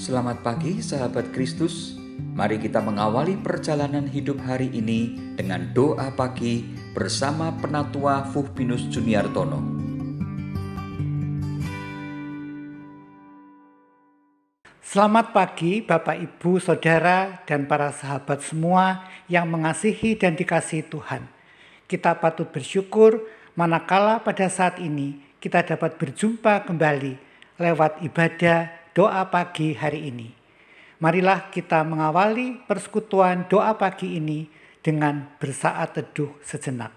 Selamat pagi sahabat Kristus. Mari kita mengawali perjalanan hidup hari ini dengan doa pagi bersama Penatua Fuhbinus Juniartono. Selamat pagi Bapak Ibu, Saudara, dan para sahabat semua yang mengasihi dan dikasihi Tuhan. Kita patut bersyukur manakala pada saat ini kita dapat berjumpa kembali lewat ibadah doa pagi hari ini. Marilah kita mengawali persekutuan doa pagi ini dengan bersaat teduh sejenak.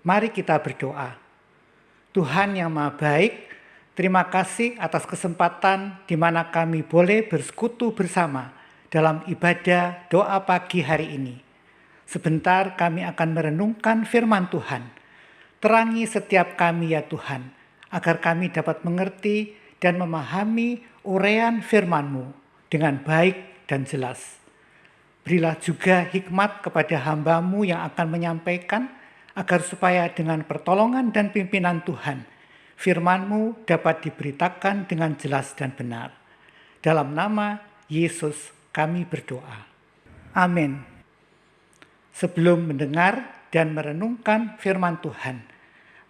Mari kita berdoa. Tuhan yang Maha Baik, terima kasih atas kesempatan di mana kami boleh bersekutu bersama dalam ibadah doa pagi hari ini. Sebentar kami akan merenungkan firman Tuhan. Terangi setiap kami ya Tuhan, agar kami dapat mengerti dan memahami uraian firman-Mu dengan baik dan jelas. Berilah juga hikmat kepada hamba-Mu yang akan menyampaikan, agar supaya dengan pertolongan dan pimpinan Tuhan, firman-Mu dapat diberitakan dengan jelas dan benar. Dalam nama Yesus kami berdoa. Amin. Sebelum mendengar dan merenungkan firman Tuhan,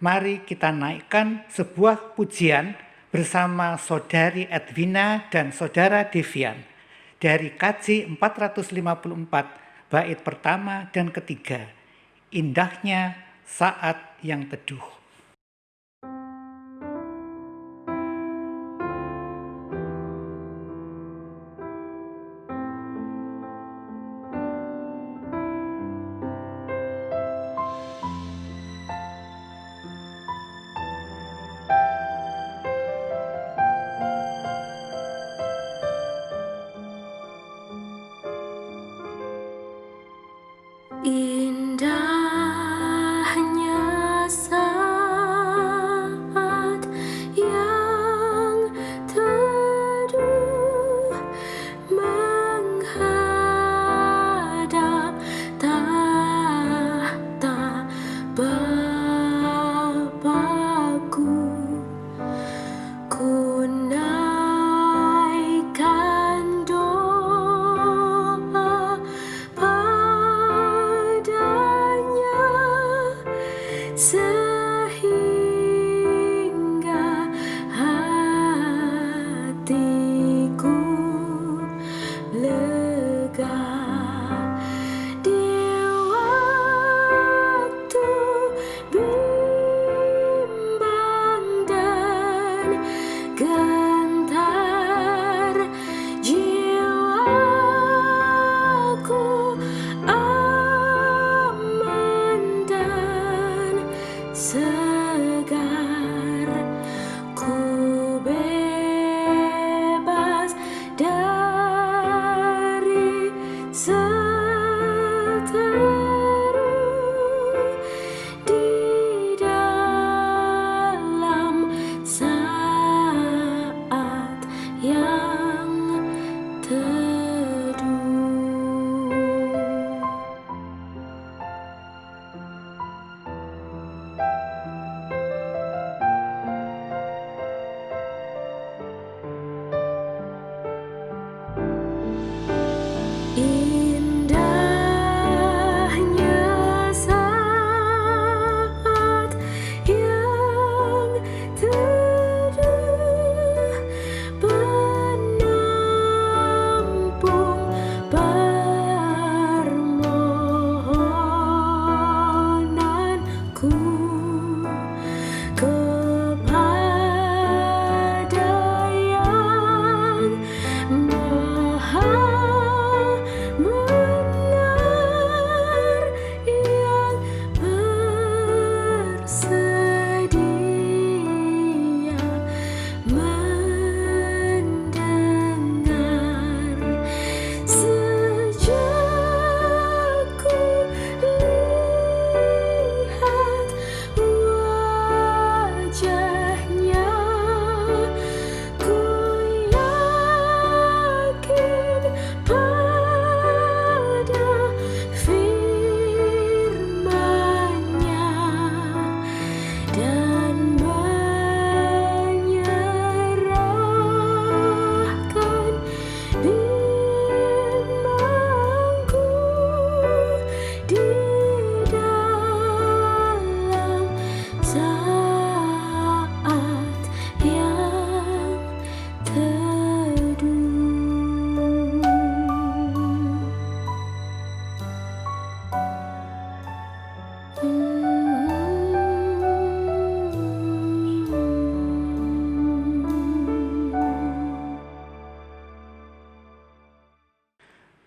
mari kita naikkan sebuah pujian bersama Saudari Edwina dan Saudara Devian dari KJ 454 bait pertama dan ketiga, Indahnya Saat yang Teduh. Indahnya saat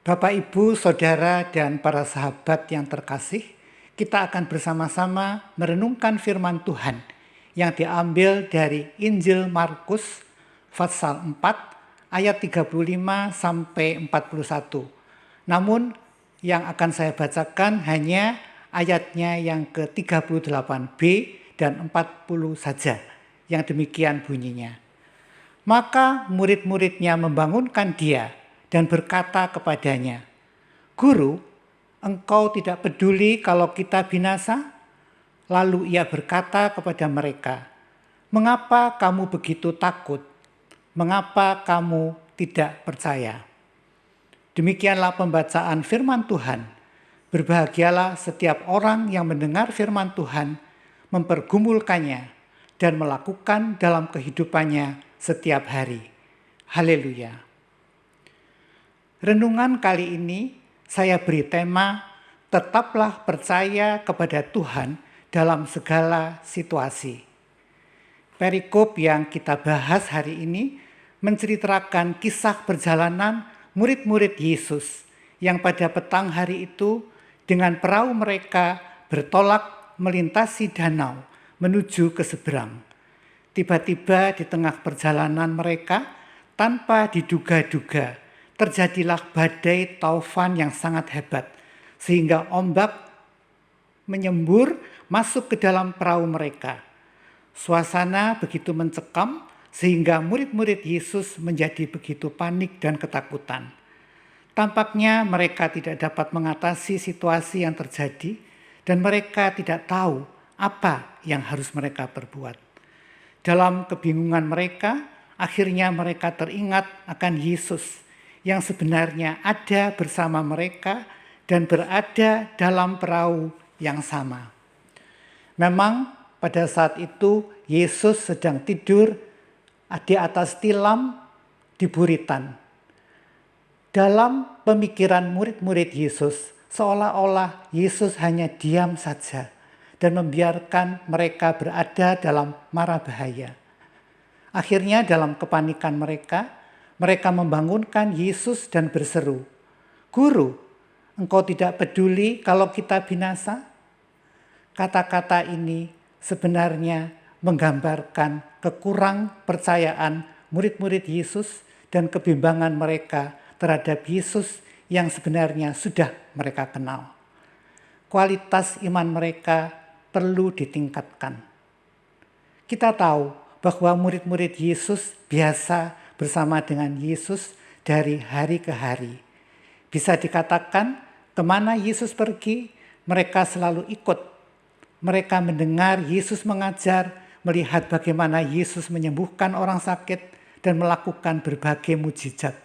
Bapak, Ibu, Saudara, dan para sahabat yang terkasih, kita akan bersama-sama merenungkan firman Tuhan yang diambil dari Injil Markus pasal 4 ayat 35 sampai 41. Namun yang akan saya bacakan hanya ayatnya yang ke-38b dan 40 saja, yang demikian bunyinya. Maka murid-muridnya membangunkan dia dan berkata kepadanya, "Guru, engkau tidak peduli kalau kita binasa?" Lalu ia berkata kepada mereka, "Mengapa kamu begitu takut? Mengapa kamu tidak percaya?" Demikianlah pembacaan firman Tuhan. Berbahagialah setiap orang yang mendengar firman Tuhan, mempergumulkannya, dan melakukan dalam kehidupannya setiap hari. Haleluya. Renungan kali ini saya beri tema, tetaplah percaya kepada Tuhan dalam segala situasi. Perikop yang kita bahas hari ini menceritakan kisah perjalanan murid-murid Yesus yang pada petang hari itu dengan perahu mereka bertolak melintasi danau menuju ke seberang. Tiba-tiba di tengah perjalanan mereka, tanpa diduga-duga, terjadilah badai taufan yang sangat hebat, sehingga ombak menyembur masuk ke dalam perahu mereka. Suasana begitu mencekam, sehingga murid-murid Yesus menjadi begitu panik dan ketakutan. Tampaknya mereka tidak dapat mengatasi situasi yang terjadi, dan mereka tidak tahu apa yang harus mereka perbuat. Dalam kebingungan mereka, akhirnya mereka teringat akan Yesus yang sebenarnya ada bersama mereka dan berada dalam perahu yang sama. Memang pada saat itu Yesus sedang tidur di atas tilam di buritan. Dalam pemikiran murid-murid Yesus, seolah-olah Yesus hanya diam saja dan membiarkan mereka berada dalam mara bahaya. Akhirnya dalam kepanikan mereka membangunkan Yesus dan berseru, "Guru, engkau tidak peduli kalau kita binasa?" Kata-kata ini sebenarnya menggambarkan kekurang percayaan murid-murid Yesus dan kebimbangan mereka terhadap Yesus yang sebenarnya sudah mereka kenal. Kualitas iman mereka perlu ditingkatkan. Kita tahu bahwa murid-murid Yesus biasa bersama dengan Yesus dari hari ke hari. Bisa dikatakan kemana Yesus pergi, mereka selalu ikut. Mereka mendengar Yesus mengajar, melihat bagaimana Yesus menyembuhkan orang sakit dan melakukan berbagai mujizat.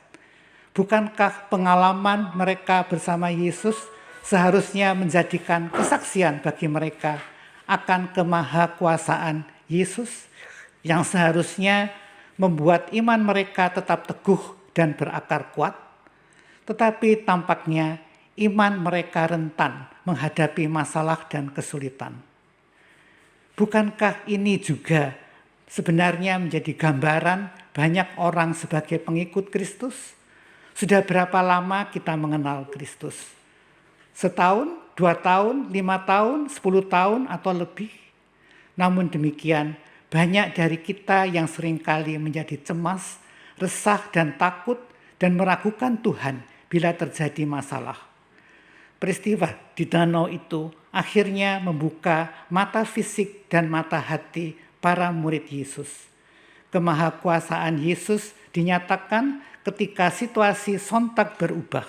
Bukankah pengalaman mereka bersama Yesus seharusnya menjadikan kesaksian bagi mereka akan kemahakuasaan Yesus yang seharusnya membuat iman mereka tetap teguh dan berakar kuat? Tetapi tampaknya iman mereka rentan menghadapi masalah dan kesulitan. Bukankah ini juga sebenarnya menjadi gambaran banyak orang sebagai pengikut Kristus? Sudah berapa lama kita mengenal Kristus? Setahun, 2 tahun, 5 tahun, 10 tahun atau lebih? Namun demikian, banyak dari kita yang seringkali menjadi cemas, resah dan takut dan meragukan Tuhan bila terjadi masalah. Peristiwa di danau itu akhirnya membuka mata fisik dan mata hati para murid Yesus. Kemahakuasaan Yesus dinyatakan ketika situasi sontak berubah.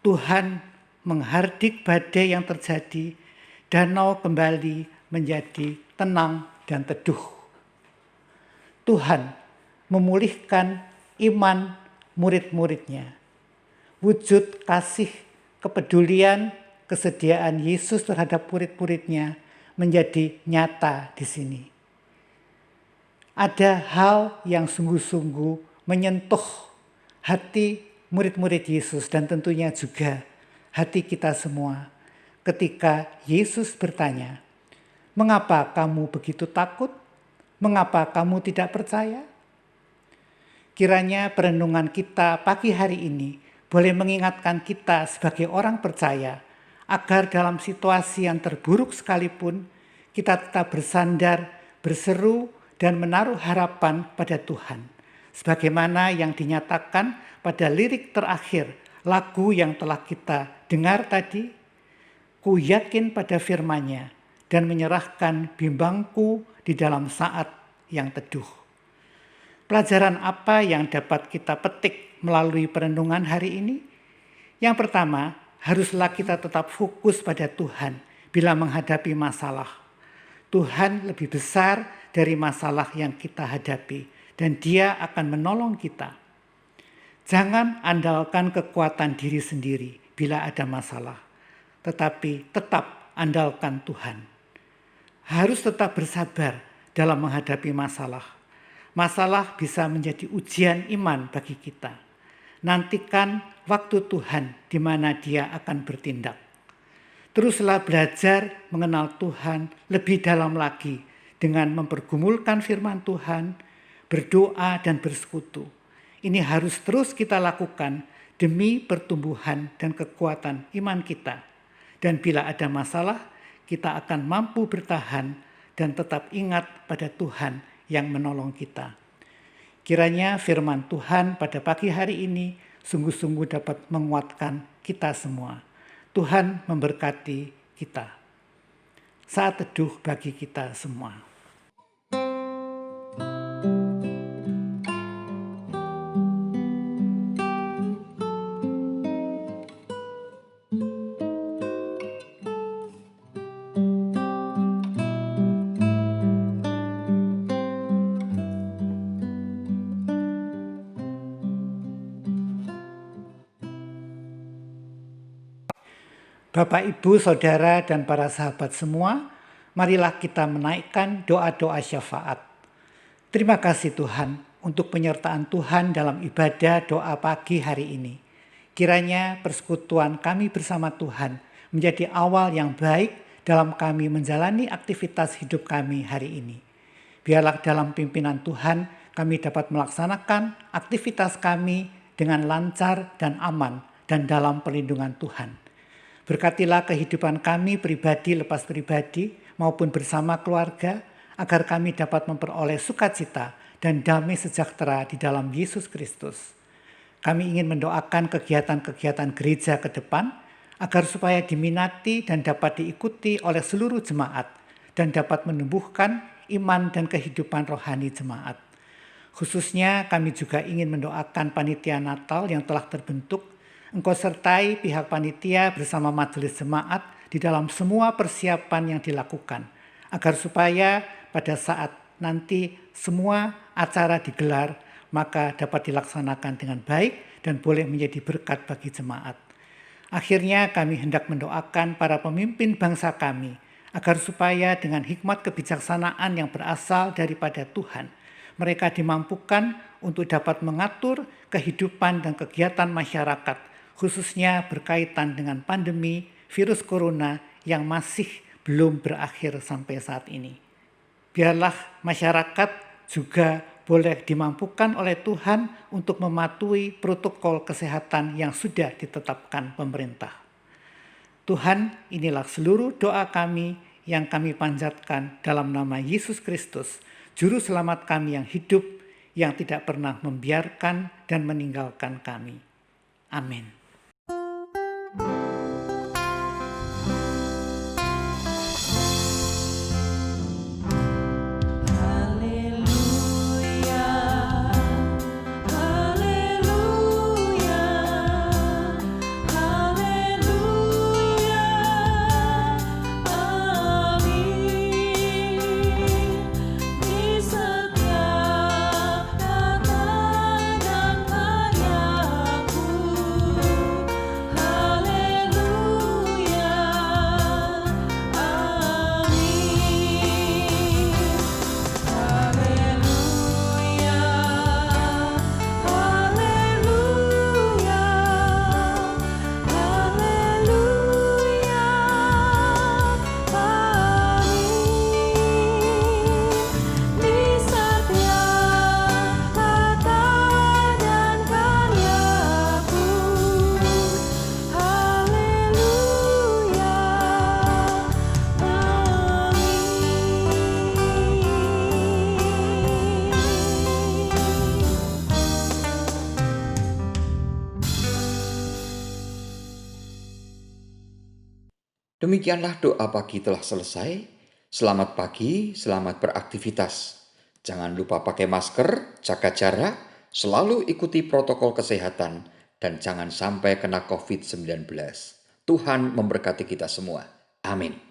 Tuhan menghardik badai yang terjadi, danau kembali menjadi tenang dan teduh. Tuhan memulihkan iman murid-muridnya. Wujud kasih, kepedulian, kesediaan Yesus terhadap murid-muridnya menjadi nyata di sini. Ada hal yang sungguh-sungguh menyentuh hati murid-murid Yesus dan tentunya juga hati kita semua ketika Yesus bertanya, "Mengapa kamu begitu takut? Mengapa kamu tidak percaya?" Kiranya perenungan kita pagi hari ini boleh mengingatkan kita sebagai orang percaya agar dalam situasi yang terburuk sekalipun kita tetap bersandar, berseru, dan menaruh harapan pada Tuhan. Sebagaimana yang dinyatakan pada lirik terakhir lagu yang telah kita dengar tadi, ku yakin pada firman-Nya dan menyerahkan bimbangku di dalam saat yang teduh. Pelajaran apa yang dapat kita petik melalui perenungan hari ini? Yang pertama, haruslah kita tetap fokus pada Tuhan bila menghadapi masalah. Tuhan lebih besar dari masalah yang kita hadapi dan Dia akan menolong kita. Jangan andalkan kekuatan diri sendiri bila ada masalah, tetapi tetap andalkan Tuhan. Harus tetap bersabar dalam menghadapi masalah. Masalah bisa menjadi ujian iman bagi kita. Nantikan waktu Tuhan di mana Dia akan bertindak. Teruslah belajar mengenal Tuhan lebih dalam lagi dengan mempergumulkan firman Tuhan, berdoa dan bersekutu. Ini harus terus kita lakukan demi pertumbuhan dan kekuatan iman kita. Dan bila ada masalah, kita akan mampu bertahan dan tetap ingat pada Tuhan yang menolong kita. Kiranya firman Tuhan pada pagi hari ini sungguh-sungguh dapat menguatkan kita semua. Tuhan memberkati kita. Saat teduh bagi kita semua. Bapak, Ibu, Saudara, dan para sahabat semua, marilah kita menaikkan doa-doa syafaat. Terima kasih Tuhan untuk penyertaan Tuhan dalam ibadah doa pagi hari ini. Kiranya persekutuan kami bersama Tuhan menjadi awal yang baik dalam kami menjalani aktivitas hidup kami hari ini. Biarlah dalam pimpinan Tuhan kami dapat melaksanakan aktivitas kami dengan lancar dan aman dan dalam perlindungan Tuhan. Berkatilah kehidupan kami pribadi lepas pribadi maupun bersama keluarga agar kami dapat memperoleh sukacita dan damai sejahtera di dalam Yesus Kristus. Kami ingin mendoakan kegiatan-kegiatan gereja ke depan agar supaya diminati dan dapat diikuti oleh seluruh jemaat dan dapat menumbuhkan iman dan kehidupan rohani jemaat. Khususnya kami juga ingin mendoakan panitia Natal yang telah terbentuk. Engkau sertai pihak panitia bersama majelis jemaat di dalam semua persiapan yang dilakukan, agar supaya pada saat nanti semua acara digelar, maka dapat dilaksanakan dengan baik dan boleh menjadi berkat bagi jemaat. Akhirnya kami hendak mendoakan para pemimpin bangsa kami, agar supaya dengan hikmat kebijaksanaan yang berasal daripada Tuhan, mereka dimampukan untuk dapat mengatur kehidupan dan kegiatan masyarakat, khususnya berkaitan dengan pandemi virus corona yang masih belum berakhir sampai saat ini. Biarlah masyarakat juga boleh dimampukan oleh Tuhan untuk mematuhi protokol kesehatan yang sudah ditetapkan pemerintah. Tuhan, inilah seluruh doa kami yang kami panjatkan dalam nama Yesus Kristus, Juru Selamat kami yang hidup, yang tidak pernah membiarkan dan meninggalkan kami. Amin. Setiap kata dan karyaku Demikianlah doa pagi telah selesai. Selamat pagi, selamat beraktivitas. Jangan lupa pakai masker, jaga jarak, selalu ikuti protokol kesehatan, dan jangan sampai kena COVID-19. Tuhan memberkati kita semua. Amin.